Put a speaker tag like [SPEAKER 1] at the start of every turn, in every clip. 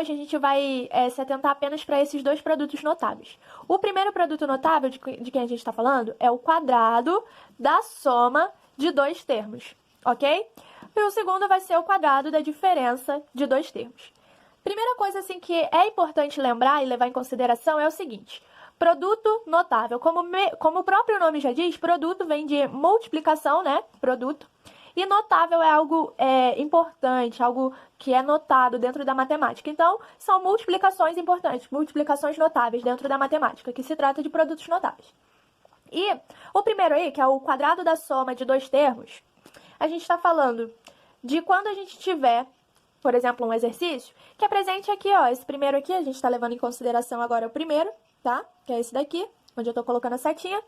[SPEAKER 1] hoje a gente vai se atentar apenas para esses dois produtos notáveis. O primeiro produto notável de quem a gente está falando é o quadrado da soma de dois termos, ok? E o segundo vai ser o quadrado da diferença de dois termos. Primeira coisa assim que é importante lembrar e levar em consideração é o seguinte: produto notável. Como o próprio nome já diz, produto vem de multiplicação, né? Produto. E notável é algo importante, algo que é notado dentro da matemática. Então, são multiplicações importantes, multiplicações notáveis dentro da matemática, que se trata de produtos notáveis. E o primeiro aí, que é o quadrado da soma de dois termos, a gente está falando de quando a gente tiver, por exemplo, um exercício, que é presente aqui, ó, esse primeiro aqui, a gente está levando em consideração agora o primeiro, tá? Que é esse daqui, onde eu estou colocando a setinha.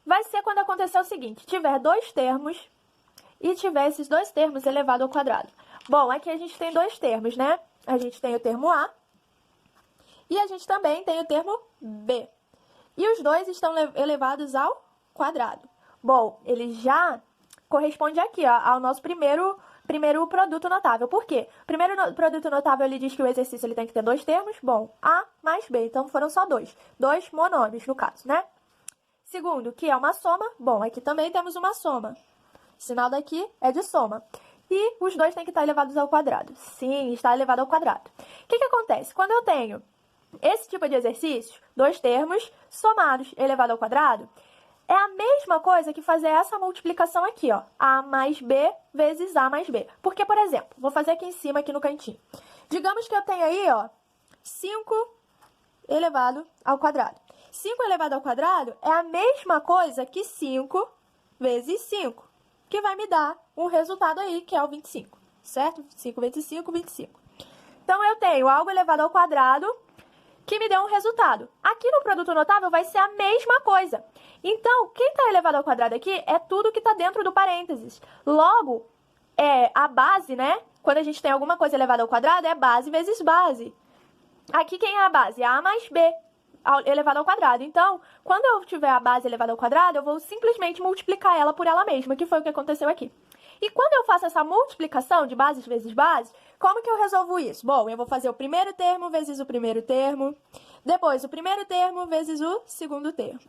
[SPEAKER 1] Vai ser quando acontecer o seguinte: tiver dois termos e tiver esses dois termos elevado ao quadrado. Bom, aqui a gente tem dois termos, né? A gente tem o termo A e a gente também tem o termo B. E os dois estão elevados ao quadrado. Bom, ele já corresponde aqui, ó, ao nosso primeiro produto notável. Por quê? O primeiro produto notável, ele diz que o exercício ele tem que ter dois termos. Bom, A mais B. Então, foram só dois. Dois monômios, no caso, né? Segundo, que é uma soma. Bom, aqui também temos uma soma. O sinal daqui é de soma. E os dois têm que estar elevados ao quadrado. Sim, está elevado ao quadrado. O que acontece? Quando eu tenho esse tipo de exercício, dois termos somados elevado ao quadrado, é a mesma coisa que fazer essa multiplicação aqui, ó. A mais B vezes A mais B. Porque, por exemplo, vou fazer aqui em cima, aqui no cantinho. Digamos que eu tenho aí, ó, 5 elevado ao quadrado. 5 elevado ao quadrado é a mesma coisa que 5 vezes 5, que vai me dar um resultado aí, que é o 25, certo? 5 vezes 5, 25. Então, eu tenho algo elevado ao quadrado que me deu um resultado. Aqui no produto notável vai ser a mesma coisa. Então, quem está elevado ao quadrado aqui é tudo que está dentro do parênteses. Logo, a base, né? Quando a gente tem alguma coisa elevada ao quadrado, é base vezes base. Aqui quem é a base? A mais B elevado ao quadrado. Então, quando eu tiver a base elevada ao quadrado, eu vou simplesmente multiplicar ela por ela mesma, que foi o que aconteceu aqui. E quando eu faço essa multiplicação de bases vezes bases, como que eu resolvo isso? Bom, eu vou fazer o primeiro termo vezes o primeiro termo, depois o primeiro termo vezes o segundo termo.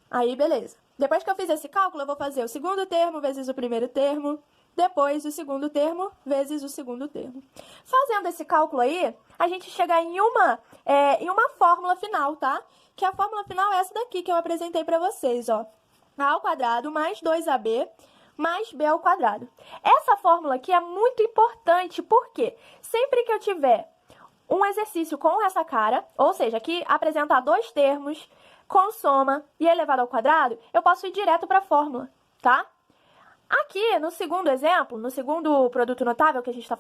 [SPEAKER 1] Aí, beleza. Depois que eu fiz esse cálculo, eu vou fazer o segundo termo vezes o primeiro termo, depois o segundo termo vezes o segundo termo. Fazendo esse cálculo aí, a gente chega em uma fórmula final, tá? Que a fórmula final é essa daqui que eu apresentei para vocês, ó. A ao quadrado mais 2AB mais B ao quadrado. Essa fórmula aqui é muito importante, porque sempre que eu tiver um exercício com essa cara, ou seja, aqui apresentar dois termos com soma e elevado ao quadrado, eu posso ir direto para a fórmula, tá? Aqui, no segundo exemplo, no segundo produto notável que a gente está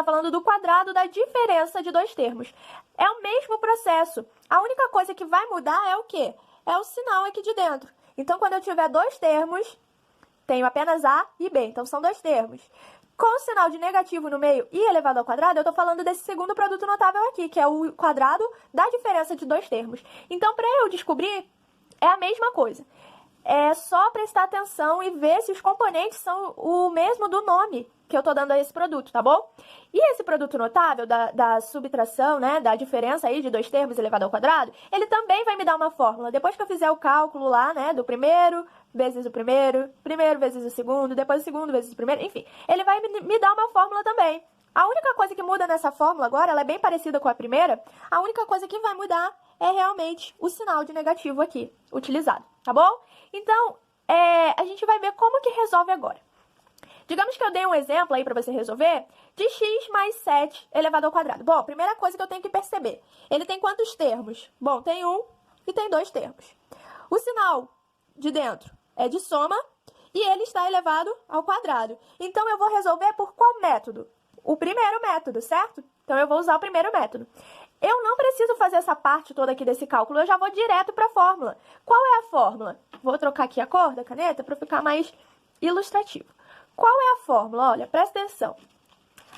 [SPEAKER 1] falando do quadrado da diferença de dois termos. É o mesmo processo. A única coisa que vai mudar é o quê? É o sinal aqui de dentro. Então, quando eu tiver dois termos, tenho apenas A e B. Então, são dois termos. Com o sinal de negativo no meio e elevado ao quadrado, eu estou falando desse segundo produto notável aqui, que é o quadrado da diferença de dois termos. Então, para eu descobrir, é a mesma coisa. É só prestar atenção e ver se os componentes são o mesmo do nome que eu estou dando a esse produto, tá bom? E esse produto notável da subtração, né, da diferença aí de dois termos elevado ao quadrado, ele também vai me dar uma fórmula. Depois que eu fizer o cálculo lá, né, do primeiro vezes o primeiro vezes o segundo, depois o segundo vezes o primeiro, enfim, ele vai me dar uma fórmula também. A única coisa que muda nessa fórmula agora, ela é bem parecida com a primeira, a única coisa que vai mudar é realmente o sinal de negativo aqui, utilizado, tá bom? Então, a gente vai ver como que resolve agora. Digamos que eu dei um exemplo aí para você resolver de x mais 7 elevado ao quadrado. Bom, primeira coisa que eu tenho que perceber, ele tem quantos termos? Bom, tem um e tem dois termos. O sinal de dentro é de soma e ele está elevado ao quadrado. Então, eu vou resolver por qual método? O primeiro método, certo? Então, eu vou usar o primeiro método. Eu não preciso fazer essa parte toda aqui desse cálculo, eu já vou direto para a fórmula. Qual é a fórmula? Vou trocar aqui a cor da caneta para ficar mais ilustrativo. Qual é a fórmula? Olha, presta atenção.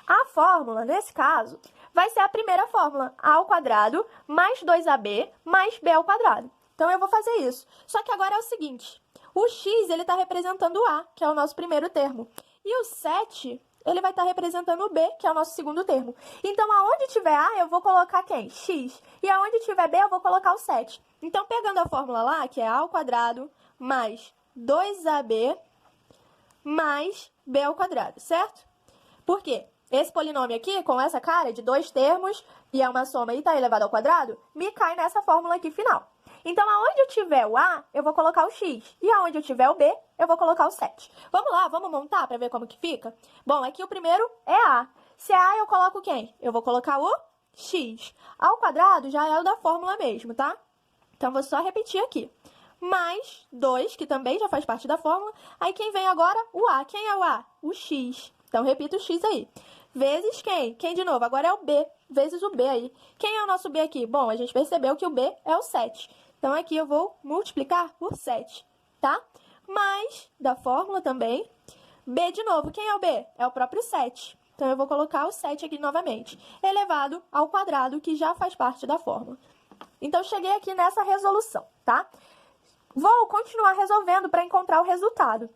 [SPEAKER 1] A fórmula, nesse caso, vai ser a primeira fórmula, a ao quadrado mais 2ab mais b ao quadrado. Então, eu vou fazer isso. Só que agora é o seguinte, o x ele está representando o a, que é o nosso primeiro termo. E o 7 ele vai estar representando o B, que é o nosso segundo termo. Então, aonde tiver A, eu vou colocar quem? X. E aonde tiver B, eu vou colocar o 7. Então, pegando a fórmula lá, que é A ao quadrado mais 2AB mais B ao quadrado, certo? Por quê? Esse polinômio aqui, com essa cara de 2 termos, e é uma soma e está elevado ao quadrado, me cai nessa fórmula aqui final. Então, aonde eu tiver o A, eu vou colocar o X. E aonde eu tiver o B, eu vou colocar o 7. Vamos lá, vamos montar para ver como que fica? Bom, aqui o primeiro é A. Se é A, eu coloco quem? Eu vou colocar o X. Ao quadrado já é o da fórmula mesmo, tá? Então, vou só repetir aqui. Mais 2, que também já faz parte da fórmula. Aí, quem vem agora? O A. Quem é o A? O X. Então, repito o X aí. Vezes quem? Quem de novo? Agora é o B. Vezes o B aí. Quem é o nosso B aqui? Bom, a gente percebeu que o B é o 7. Então, aqui eu vou multiplicar por 7, tá? Mais, da fórmula também, B de novo. Quem é o B? É o próprio 7. Então, eu vou colocar o 7 aqui novamente, elevado ao quadrado, que já faz parte da fórmula. Então, cheguei aqui nessa resolução, tá? Vou continuar resolvendo para encontrar o resultado,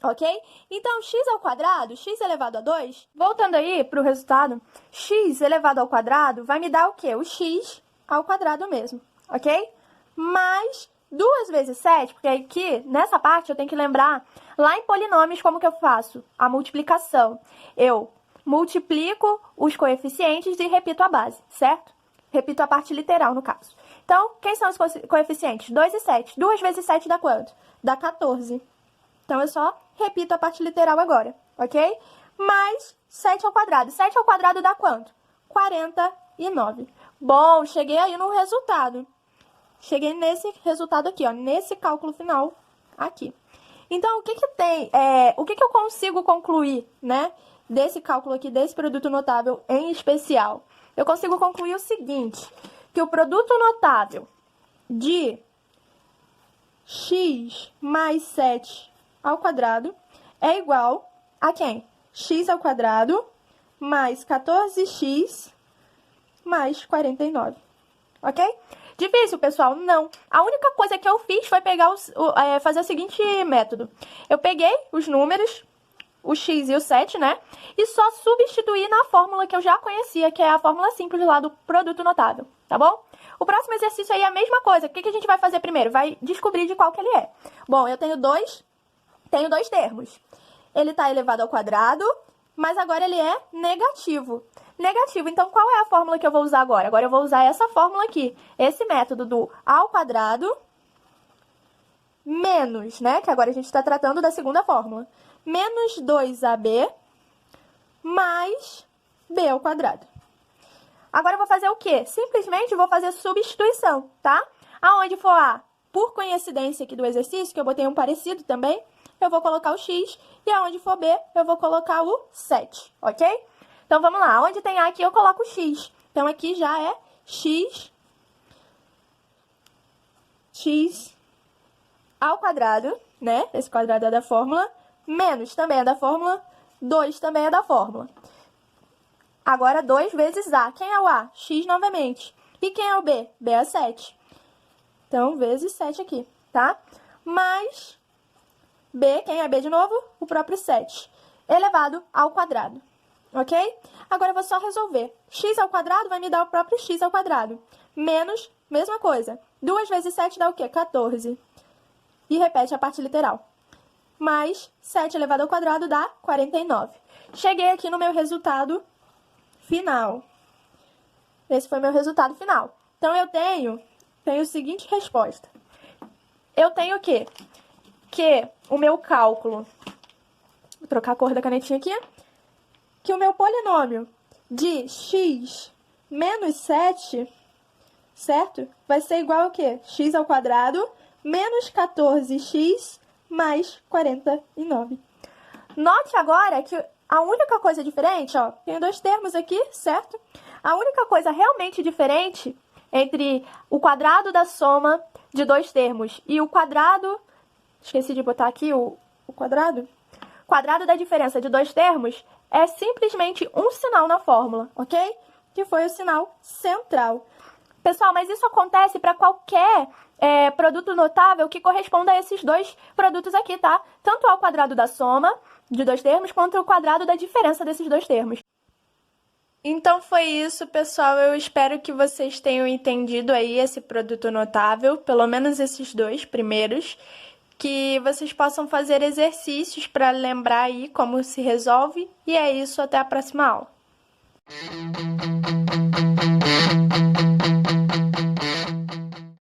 [SPEAKER 1] ok? Então, x ao quadrado, x elevado a 2, voltando aí para o resultado, x elevado ao quadrado vai me dar o quê? O x ao quadrado mesmo, ok? Mais 2 vezes 7, porque aqui, nessa parte, eu tenho que lembrar, lá em polinômios, como que eu faço? A multiplicação. Eu multiplico os coeficientes e repito a base, certo? Repito a parte literal, no caso. Então, quem são os coeficientes? 2 e 7. 2 vezes 7 dá quanto? Dá 14. Então, eu só repito a parte literal agora, ok? Mais 7 ao quadrado. 7 ao quadrado dá quanto? 49. Bom, cheguei aí no resultado. Cheguei nesse resultado aqui, ó, nesse cálculo final aqui. Então, o que que tem, o que que eu consigo concluir, né, desse cálculo aqui, desse produto notável em especial? Eu consigo concluir o seguinte, que o produto notável de x mais 7 ao quadrado é igual a quem? X ao quadrado mais 14x mais 49, ok? Difícil, pessoal? Não. A única coisa que eu fiz foi pegar fazer o seguinte método. Eu peguei os números, o x e o 7, né? E só substituí na fórmula que eu já conhecia, que é a fórmula simples lá do produto notável, tá bom? O próximo exercício aí é a mesma coisa. O que que a gente vai fazer primeiro? Vai descobrir de qual que ele é. Bom, eu tenho dois termos. Ele está elevado ao quadrado, mas agora ele é negativo. Negativo, então qual é a fórmula que eu vou usar agora? Agora eu vou usar essa fórmula aqui, esse método do A ao quadrado menos, né, que agora a gente está tratando da segunda fórmula, menos 2AB mais B ao quadrado. Agora eu vou fazer o quê? Simplesmente vou fazer substituição, tá? Aonde for A, por coincidência aqui do exercício, que eu botei um parecido também, eu vou colocar o X, e aonde for B, eu vou colocar o 7, ok? Então, vamos lá. Onde tem A aqui, eu coloco X. Então, aqui já é X ao quadrado, né? Esse quadrado é da fórmula. Menos também é da fórmula. 2 também é da fórmula. Agora, 2 vezes A. Quem é o A? X novamente. E quem é o B? B é 7. Então, vezes 7 aqui, tá? Mais B, quem é B de novo? O próprio 7. Elevado ao quadrado. Ok? Agora, eu vou só resolver. X ao quadrado vai me dar o próprio x ao quadrado. Menos, mesma coisa. 2 vezes 7 dá o quê? 14. E repete a parte literal. Mais 7 elevado ao quadrado dá 49. Cheguei aqui no meu resultado final. Esse foi meu resultado final. Então, eu tenho a seguinte resposta. Eu tenho o quê? Que o meu cálculo... Vou trocar a cor da canetinha aqui. Que o meu polinômio de x menos 7, certo? Vai ser igual ao quê? X ao quadrado menos 14x mais 49. Note agora que a única coisa diferente, ó, tem 2 termos aqui, certo? A única coisa realmente diferente entre o quadrado da soma de 2 termos e o quadrado... Esqueci de botar aqui o quadrado. Quadrado da diferença de 2 termos é simplesmente um sinal na fórmula, ok? Que foi o sinal central. Pessoal, mas isso acontece para qualquer produto notável que corresponda a esses dois produtos aqui, tá? Tanto ao quadrado da soma de dois termos, quanto ao quadrado da diferença desses dois termos. Então foi isso, pessoal. Eu espero que vocês tenham entendido aí esse produto notável, pelo menos esses dois primeiros, que vocês possam fazer exercícios para lembrar aí como se resolve. E é isso, até a próxima aula.